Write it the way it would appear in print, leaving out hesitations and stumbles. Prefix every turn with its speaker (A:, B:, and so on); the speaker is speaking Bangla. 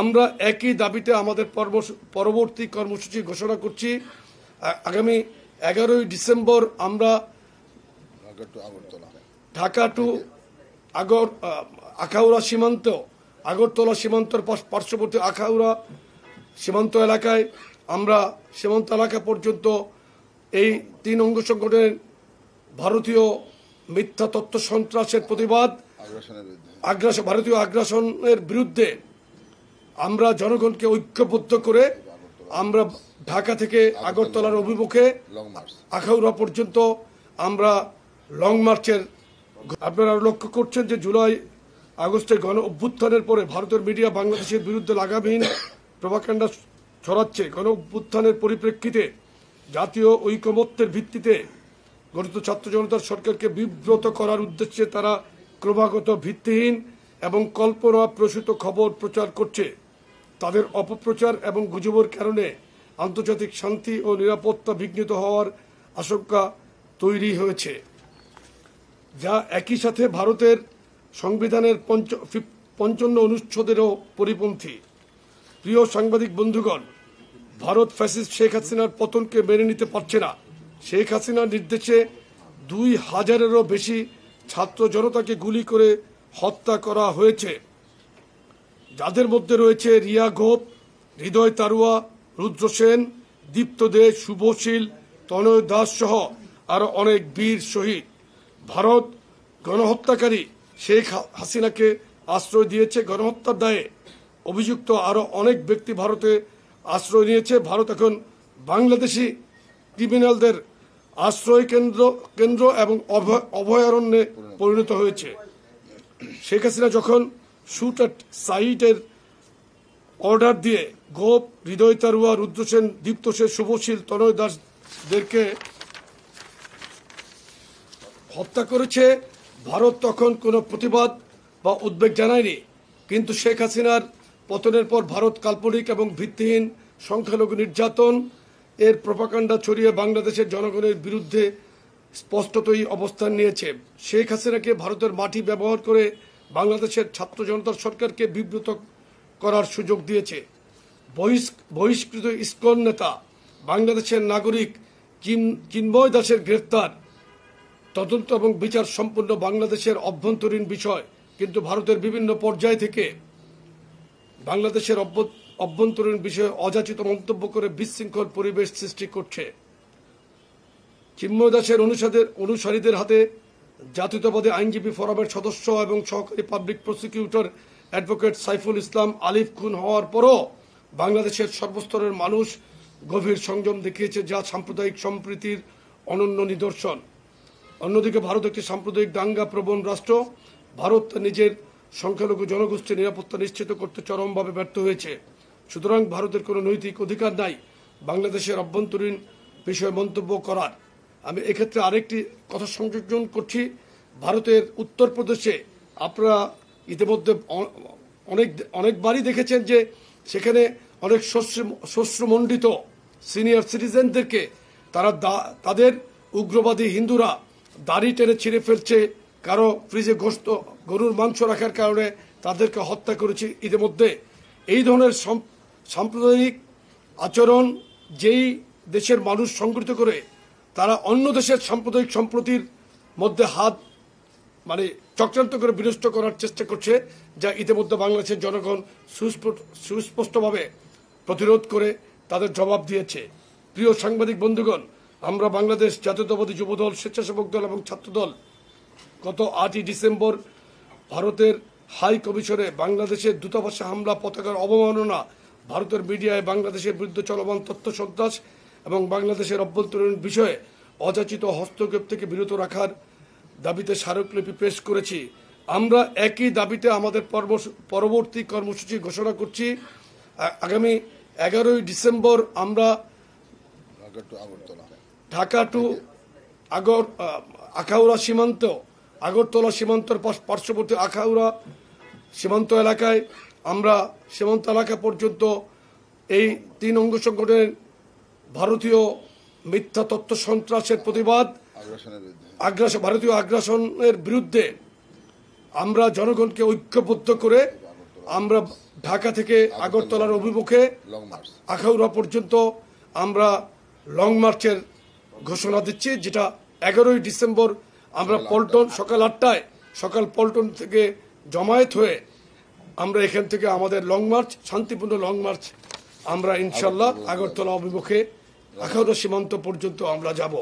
A: আমরা একই দাবিতে আমাদের পরবর্তী কর্মসূচি ঘোষণা করছি। আগামী 11ই ডিসেম্বর আমরা ঢাকা টু আখাউড়া সীমান্ত, আগরতলা সীমান্তর পার্শ্ববর্তী আখাউড়া সীমান্ত এলাকায় আমরা সীমান্ত এলাকা পর্যন্ত এই 3 অঙ্গ সংগঠনের ভারতীয় মিথ্যা তথ্য সন্ত্রাসের প্রতিবাদ, ভারতীয় আগ্রাসনের বিরুদ্ধে আমরা জনগণকে ঐক্যবদ্ধ করে আমরা ঢাকা থেকে আগরতলার অভিমুখে আখাউড়া পর্যন্ত আমরা লং মার্চের। আপনারা লক্ষ্য করছেন যে জুলাই আগস্টের গণ অভ্যুত্থানের পরে ভারতের মিডিয়া বাংলাদেশের বিরুদ্ধে লাগামহীন প্রোপাগান্ডা ছড়াচ্ছে। গণ অভ্যুত্থানের পরিপ্রেক্ষিতে জাতীয় ঐকমত্যের ভিত্তিতে গঠিত ছাত্র জনতার সরকারকে বিব্রত করার উদ্দেশ্যে তারা ক্রমাগত ভিত্তিহীন এবং কল্পনা প্রসূত খবর প্রচার করছে। তাদের অপপ্রচার এবং গুজবের কারণে আন্তর্জাতিক শান্তি ও নিরাপত্তা বিঘ্নিত হওয়ার আশঙ্কা তৈরি হয়েছে, যা একই সাথে ভারতের সংবিধানের 55 অনুচ্ছেদেরও পরিপন্থী। প্রিয় সাংবাদিক বন্ধুগণ, ভারত ফ্যাসিস্ট শেখ হাসিনার পতনকে মেনে নিতে পারছে না। শেখ হাসিনার নির্দেশে 2000-এরও বেশি ছাত্র জনতাকে গুলি করে হত্যা করা হয়েছে, যাদের মধ্যে রয়েছে রিয়া ঘোপ, হৃদয় তারুয়া, রুদ্র সেন, দীপ্ত দে, শুভশীল, তনয় দাস সহ আরো অনেক বীর শহীদ। ভারত গণহত্যাকারী শেখ হাসিনাকে আশ্রয় দিয়েছে। গণহত্যার দায়ে অভিযুক্ত আরো অনেক ব্যক্তি ভারতে আশ্রয় নিয়েছে। ভারত এখন বাংলাদেশি ক্রিমিনালদের আশ্রয় কেন্দ্র এবং অভয়ারণ্যে পরিণত হয়েছে। শেখ হাসিনা যখন শুট অ্যাট সাইটের অর্ডার দিয়ে গোপ, হৃদয় তারুয়া, রুদ্র সেন, দীপ্ত সেন, শুভশীল, তনয় দাসদেরকে হত্যা করেছে, ভারত তখন কোনো প্রতিবাদ বা উদ্বেগ জানায়নি। কিন্তু শেখ হাসিনার পতনের পর ভারত কাল্পনিক এবং ভিত্তিহীন সংখ্যালঘু নির্যাতন এর প্রোপাগান্ডা ছড়িয়ে বাংলাদেশের জনগণের বিরুদ্ধে স্পষ্টতই অবস্থান নিয়েছে। শেখ হাসিনাকে ভারতের মাটি ব্যবহার করে বাংলাদেশের ছাত্র জনতার সরকারকে বিব্রত করার সুযোগ দিয়েছে। বহিষ্কৃত ইসকন নেতা বাংলাদেশের নাগরিক চিন্ময় দাসের গ্রেফতার, তদন্ত এবং বিচার সম্পূর্ণ বাংলাদেশের অভ্যন্তরীণ বিষয়, কিন্তু ভারতের বিভিন্ন পর্যায় থেকে বাংলাদেশের অভ্যন্তরীণ বিষয়ে অযাচিত মন্তব্য করে বিশৃঙ্খল পরিবেশ সৃষ্টি করছে। চিন্ময় দাসের অনুসারীদের হাতে জাতীয়তাবাদী আইনজীবী ফোরামের সদস্য এবং সহকারী public prosecutor advocate Saiful Islam আলিফ খুন হওয়ার পরও বাংলাদেশের সর্বস্তরের মানুষ গভীর সংযম দেখিয়েছে, যা সাম্প্রদায়িক সম্প্রীতির অনন্য নিদর্শন। অন্যদিকে ভারত একটি সাম্প্রদায়িক দাঙ্গা প্রবণ রাষ্ট্র। ভারত নিজের সংখ্যালঘু জনগোষ্ঠীর নিরাপত্তা নিশ্চিত করতে চরমভাবে ব্যর্থ হয়েছে। সুতরাং ভারতের কোনো নৈতিক অধিকার নাই বাংলাদেশের অভ্যন্তরীণ বিষয়ে মন্তব্য করার। আমি এক্ষেত্রে আরেকটি কথা সংযোজন করছি। ভারতের উত্তরপ্রদেশে আপনারা ইতিমধ্যে অনেকবারই দেখেছেন যে সেখানে অনেক শস্যমণ্ডিত সিনিয়র সিটিজেনদেরকে তাদের উগ্রবাদী হিন্দুরা দাড়ি টেনে ছিঁড়ে ফেলছে, কারো ফ্রিজে গরুর মাংস রাখার কারণে তাদেরকে হত্যা করেছে। ইতিমধ্যে এই ধরনের সাম্প্রদায়িক আচরণ যেই দেশের মানুষ সংগঠিত করে, তারা অন্য দেশের সাম্প্রদায়িক সম্প্রীতির মধ্যে হাত চক্রান্ত করে বিনষ্ট করার চেষ্টা করছে, যা ইতিমধ্যে বাংলাদেশের জনগণ সুস্পষ্টভাবে প্রতিরোধ করে তাদের জবাব দিয়েছে। প্রিয় সাংবাদিক বন্ধুগণ, আমরা বাংলাদেশ জাতীয়তাবাদী যুবদল, স্বেচ্ছাসেবক দল এবং ছাত্রদল গত 8ই ডিসেম্বর ভারতের হাই কমিশনে বাংলাদেশের দূতাবাসে হামলা, পতাকার অবমাননা, ভারতের মিডিয়ায় বাংলাদেশের বিরুদ্ধে চলমান তথ্য সন্ত্রাস এবং বাংলাদেশের অভ্যন্তরীণ বিষয়ে অযাচিত হস্তক্ষেপ থেকে বিরত রাখার দাবিতে স্মারকলিপি পেশ করেছি। আমরা একই দাবিতে আমাদের পরবর্তী কর্মসূচি ঘোষণা করছি। আগামী 11ই ডিসেম্বর আমরা ঢাকা টু আখাউড়া সীমান্ত, আগরতলা সীমান্তর পার্শ্ববর্তী আখাউড়া সীমান্ত এলাকায় আমরা সীমান্ত এলাকা পর্যন্ত এই 3 অঙ্গ সংগঠনের ভারতীয় মিথ্যা তথ্য সন্ত্রাসের প্রতিবাদ, ভারতীয় আগ্রাসনের বিরুদ্ধে আমরা জনগণকে ঐক্যবদ্ধ করে আমরা ঢাকা থেকে আগরতলার অভিমুখে আখাউড়া পর্যন্ত আমরা লং মার্চের ঘোষণা দিচ্ছি, যেটা 11ই ডিসেম্বর আমরা পল্টন সকাল পল্টন থেকে জমায়েত হয়ে আমরা এখান থেকে আমাদের লং মার্চ, শান্তিপূর্ণ লং মার্চ আমরা ইনশাল্লাহ আগরতলা অভিমুখে আখাউড়া সীমান্ত পর্যন্ত আমরা যাব।